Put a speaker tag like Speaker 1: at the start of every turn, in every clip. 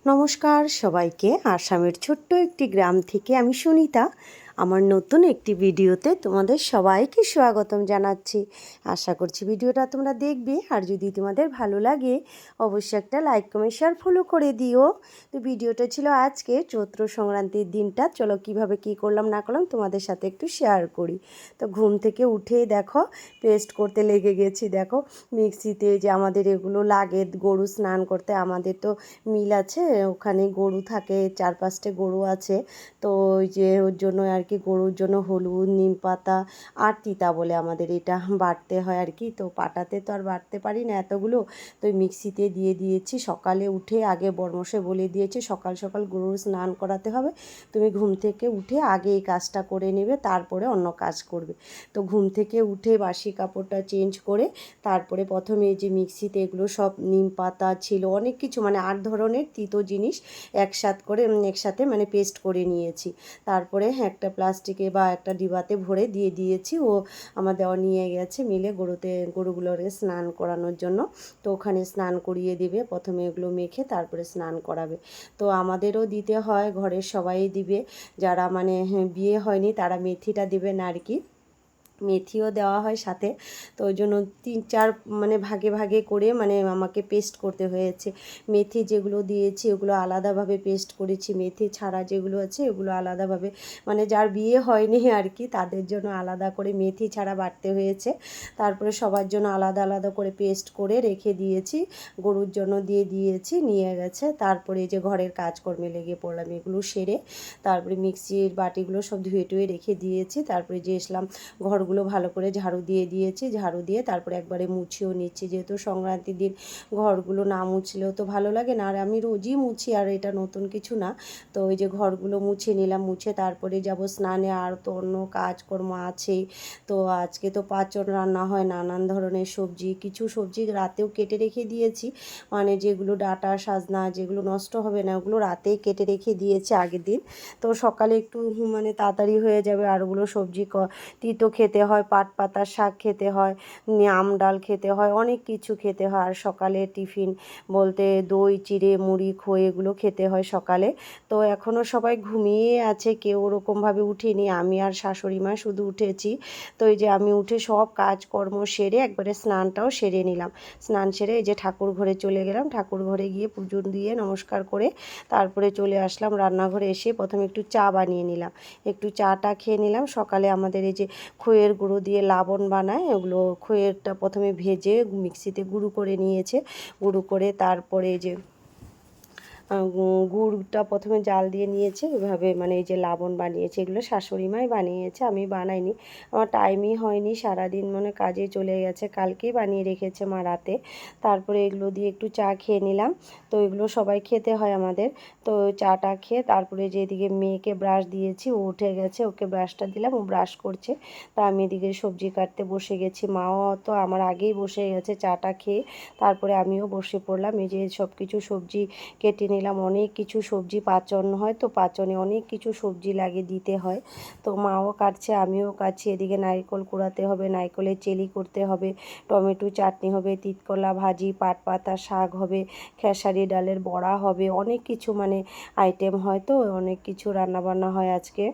Speaker 1: নমস্কার সবাইকে। আসামের ছোট্ট একটি গ্রাম থেকে আমি সুনিতা আমার নতুন একটি ভিডিওতে তোমাদের সবাইকে স্বাগতম জানাচ্ছি। আশা করছি ভিডিওটা তোমরা দেখবে, আর যদি তোমাদের ভালো লাগে অবশ্যই একটা লাইক কমেন্ট শেয়ার ফলো করে দিও। তো ভিডিওটা ছিল আজকে চৈত্র সংক্রান্তির দিনটা। চলো কিভাবে কি করলাম না করলাম তোমাদের সাথে একটু শেয়ার করি। তো ঘুম থেকে উঠেই দেখো পেস্ট করতে লেগে গেছি। দেখো মিক্সিতে যে আমাদের এগুলো লাগে গরু স্নান করতে, আমাদের তো মিল আছে, ওখানে গরু থাকে, 4-5টে গরু আছে। তো ওই যে ওর জন্য আর কি গরুর জন্য হলুদ, নিম পাতা আর তিতা বলে আমাদের এটা বাটতে হয় আর কি। তো পাটাতে তো আর বাটতে পারি না এতগুলো, তো মিক্সিতে দিয়ে দিয়েছি। সকালে উঠে আগে বর্মশাই বলে দিয়েছে সকাল সকাল গরুর স্নান করাতে হবে, তুমি ঘুম থেকে উঠে আগে এই কাজটা করে নেবে, তারপরে অন্য কাজ করবে। তো ঘুম থেকে উঠে বাসি কাপড়টা চেঞ্জ করে তারপরে প্রথমে এই যে মিক্সিতে এগুলো সব নিম পাতা ছিল, অনেক কিছু মানে 8 ধরনের তিতো জিনিস একসাথে মানে পেস্ট করে নিয়েছি। তারপরে একটা প্লাস্টিকে বা একটা ডিবাতে ভরে দিয়ে দিয়েছি। ও আমার দেওয়া নিয়ে গেছে মিলে গরুগুলোর স্নান করানোর জন্য। তো ওখানে স্নান করিয়ে দিবে, প্রথমে এগুলো মেখে তারপরে স্নান করাবে। তো আমাদেরও দিতে হয়, ঘরের সবাই দিবে, যারা মানে বিয়ে হয়নি তারা মেথিটা দিবে না আর কি, মেথিও দেওয়া হয় সাথে। তো ওই জন্য 3-4 মানে ভাগে ভাগে করে মানে আমাকে পেস্ট করতে হয়েছে। মেথি যেগুলো দিয়েছি ওগুলো আলাদাভাবে পেস্ট করেছি, মেথি ছাড়া যেগুলো আছে ওগুলো আলাদাভাবে, মানে যার বিয়ে হয়নি আর কি তাদের জন্য আলাদা করে মেথি ছাড়া বাটতে হয়েছে। তারপরে সবার জন্য আলাদা আলাদা করে পেস্ট করে রেখে দিয়েছি, গরুর জন্য দিয়ে দিয়েছি, নিয়ে গেছে। তারপরে এই যে ঘরের কাজকর্মে লেগে পড়লাম, এগুলো সেরে তারপরে মিক্সির বাটিগুলো সব ধুয়ে টুয়ে রেখে দিয়েছি। তারপরে যে এসলাম ঘরগুলো ভালো করে ঝাড়ু দিয়ে দিয়েছি, ঝাড়ু দিয়ে তারপরে একবারে মুছিও নিচ্ছি, যেহেতু সংক্রান্তির দিন ঘরগুলো না মুছলেও তো ভালো লাগে না, আর আমি রোজই মুছি, আর এটা নতুন কিছু না। তো ওই যে ঘরগুলো মুছে নিলাম, মুছে তারপরে যাব স্নানে, আর তো অন্য কাজকর্ম আছেই। তো আজকে তো পাঁচন রান্না হয়, নানান ধরনের সবজি, কিছু সবজি রাতেও কেটে রেখে দিয়েছি, মানে যেগুলো ডাঁটা সাজনা যেগুলো নষ্ট হবে না ওগুলো রাতেই কেটে রেখে দিয়েছি আগের দিন। তো সকালে একটু মানে তাড়াতাড়ি হয়ে যাবে। আর ওগুলো সবজি তিতো খেতে হয়, পাট পাতার শাক খেতে হয়, আম ডাল খেতে হয়, অনেক কিছু খেতে হয়। আর সকালে টিফিন বলতে দই চিড়ে মুড়ি খই এগুলো খেতে হয় সকালে। তো এখনও সবাই ঘুমিয়ে আছে, কেউ ওরকমভাবে উঠিনি, আমি আর শাশুড়ি মা শুধু উঠেছি। তো এই যে আমি উঠে সব কাজকর্ম সেরে একবারে স্নানটাও সেরে নিলাম। স্নান সেরে এই যে ঠাকুর ঘরে চলে গেলাম, ঠাকুর ঘরে গিয়ে পুজো দিয়ে নমস্কার করে তারপরে চলে আসলাম রান্নাঘরে। এসে প্রথমে একটু চা বানিয়ে নিলাম, একটু চাটা খেয়ে নিলাম। সকালে আমাদের এই যে খইয়ের গুঁড়ো দিয়ে লাবণ বানায়, ওগুলো খইয়েরটা প্রথমে ভেজে মিক্সিতে গুঁড়ো করে নিয়েছে, গুঁড়ো করে তারপরে যে গুড়টা প্রথমে জাল দিয়ে নিয়েছে, ওইভাবে মানে এই যে লাবণ বানিয়েছে, এগুলো শাশুড়ি মাই বানিয়েছে, আমি বানাইনি, আমার টাইমই হয়নি, সারাদিন মানে কাজে চলে গেছে, কালকেই বানিয়ে রেখেছে মা রাতে। তারপরে এগুলো দিয়ে একটু চা খেয়ে নিলাম। তো এগুলো সবাই খেতে হয় আমাদের। তো চাটা খেয়ে তারপরে যে এদিকে মেয়েকে ব্রাশ দিয়েছি, ও উঠে গেছে, ওকে ব্রাশটা দিলাম, ও ব্রাশ করছে। তা আমি এদিকে সবজি কাটতে বসে গেছি, মাও তো আমার আগেই বসে গেছে চাটা খেয়ে। তারপরে আমিও বসে পড়লাম, এই যে সব কিছু সবজি কেটে নিলাম, অনেক কিছু সবজি পাচন হয়, তো পাচনে অনেক কিছু সবজি লাগে দিতে হয়। তো মাও কাটছে আমিও কাটছি, এদিকে নারকেল কুড়াতে হবে, নারকেলের চেলি করতে হবে, টমেটো চাটনি হবে, তিতকলা ভাজি, পাট পাতা শাক হবে, খেসারি ডালের বড়া হবে, অনেক কিছু মানে আইটেম হয়, তো অনেক কিছু রান্নাবান্না হয় আজকে।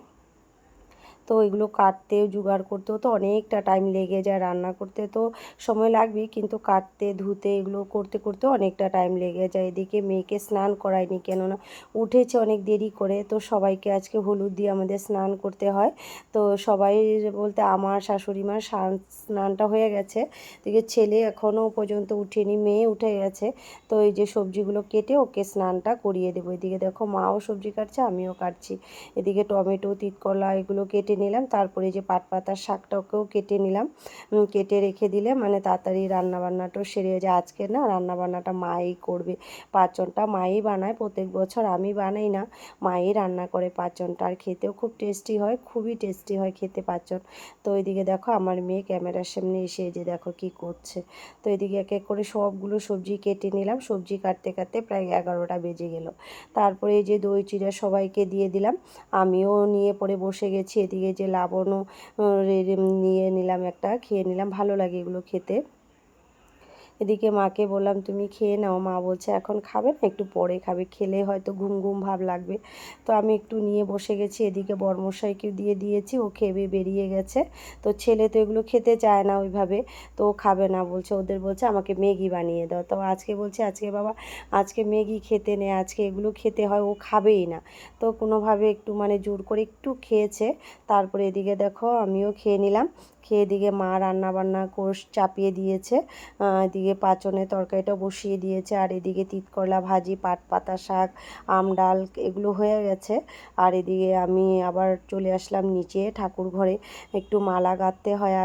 Speaker 1: তো এগুলো কাটতেও জোগাড় করতেও তো অনেকটা টাইম লেগে যায়, রান্না করতে তো সময় লাগবেই, কিন্তু কাটতে ধুতে এগুলো করতে করতেও অনেকটা টাইম লেগে যায়। এদিকে মেয়েকে স্নান করাইনি, কেননা উঠেছে অনেক দেরি করে, তো সবাইকে আজকে হলুদ দিয়ে আমাদের স্নান করতে হয়। তো সবাই বলতে আমার শাশুড়ি মার স্নানটা হয়ে গেছে, এদিকে ছেলে এখনও পর্যন্ত উঠেনি, মেয়ে উঠে গেছে। তো এই যে সবজিগুলো কেটে ওকে স্নানটা করিয়ে দেবো। এদিকে দেখো মাও সবজি কাটছে, আমিও কাটছি। এদিকে টমেটো তিতকলা এগুলো কেটে নিলাম, তারপরে যে পাট পাতার শাকটাকেও কেটে নিলাম, কেটে রেখে দিলে মানে তাড়াতাড়ি রান্নাবান্নাটাও সেরে যায়। আজকে না রান্নাবান্নাটা মাই করবে, পাঁচনটা মাই বানায় প্রত্যেক বছর, আমি বানাই না, মাই রান্না করে পাঁচনটা, আর খেতেও খুব টেস্টি হয়, খুবই টেস্টি হয় খেতে পাঁচন। তো এদিকে দেখো আমার মেয়ে ক্যামেরার সামনে এসে যে দেখো কি করছে। তো এদিকে এক এক করে সবগুলো সবজি কেটে নিলাম, সবজি কাটতে কাটতে প্রায় 11টা বেজে গেল। তারপরে এই যে দই চিড়া সবাইকে দিয়ে দিলাম, আমিও নিয়ে পরে বসে গেছি। এদিকে যে লাবণও নিয়ে নিলাম, একটা খেয়ে নিলাম, ভালো লাগে এগুলো খেতে। এদিকে মাকে বললাম তুমি খেয়ে নাও, মা বলছে এখন খাবে না, একটু পরে খাবে, খেলে হয়তো ঘুম ঘুম ভাব লাগবে। তো আমি একটু নিয়ে বসে গেছি, এদিকে বরমশাইকে দিয়ে দিয়েছি, ও খেয়ে বেরিয়ে গেছে। তো ছেলে তো এগুলো খেতে চায় না ওইভাবে, তো ও খাবে না, বলছে ওদের বলছে আমাকে ম্যাগি বানিয়ে দাও। তো আজকে বলছে আজকে বাবা আজকে ম্যাগি খেতে নেই, আজকে এগুলো খেতে হয়, ও খাবেই না। তো কোনোভাবে একটু মানে জোর করে একটু খেয়েছে। তারপরে এদিকে দেখো আমিও খেয়ে নিলাম। খেয়ে এদিকে মা রান্না বান্না কোর্স চাপিয়ে দিয়েছে, এদিকে পাঁচনের তরকারিটা বসিয়ে দিয়েছে, আর এদিকে তিতকরলা ভাজি, পাট পাতা শাক, আম ডাল এগুলো হয়ে গেছে। আর এদিকে আমি আবার চলে আসলাম নিচে ঠাকুর ঘরে, একটু মালা গাঁথতে হয়,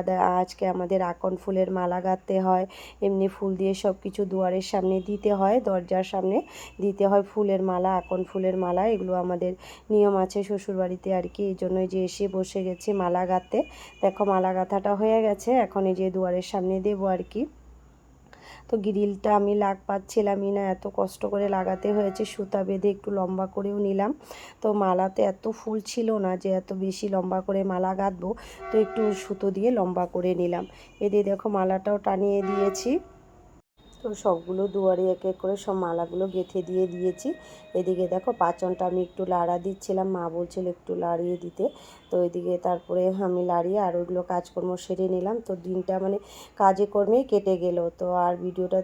Speaker 1: আজকে আমাদের আকন ফুলের মালা গাঁথতে হয়, এমনি ফুল দিয়ে সব কিছু দুয়ারের সামনে দিতে হয়, দরজার সামনে দিতে হয় ফুলের মালা, আকন ফুলের মালা, এগুলো আমাদের নিয়ম আছে শ্বশুরবাড়িতে আর কি। এই জন্যই যে এসে বসে গেছি মালা গাঁথতে। দেখো মালা গাঁথাটা হয়ে গেছে, এখন এই যে দুয়ারের সামনে দেবো আর কি। তো গ্রিলটা আমি পাচ্ছিলামই না, এত কষ্ট করে লাগাতে হয়েছে, সুতা বেঁধে একটু লম্বা করেও নিলাম। তো মালাতে এত ফুল ছিল না যে এত বেশি লম্বা করে মালা গাঁথবো, তো একটু সুতো দিয়ে লম্বা করে নিলাম। এদিকে দেখো মালাটাও টানিয়ে দিয়েছি। তো সবগুলো দুয়ারে এক এক করে সব মালাগুলো গেঁথে দিয়ে দিয়েছি। এদিকে দেখো পাঁচনটা আমি একটু লাড়া দিচ্ছিলাম, মা বলছিল একটু লাড়িয়ে দিতে। তো এদিকে তারপরে আমি লাড়িয়ে আর ওইগুলো কাজকর্ম সেরে নিলাম। তো দিনটা মানে কাজে কর্মেই কেটে গেল। তো আর ভিডিওটা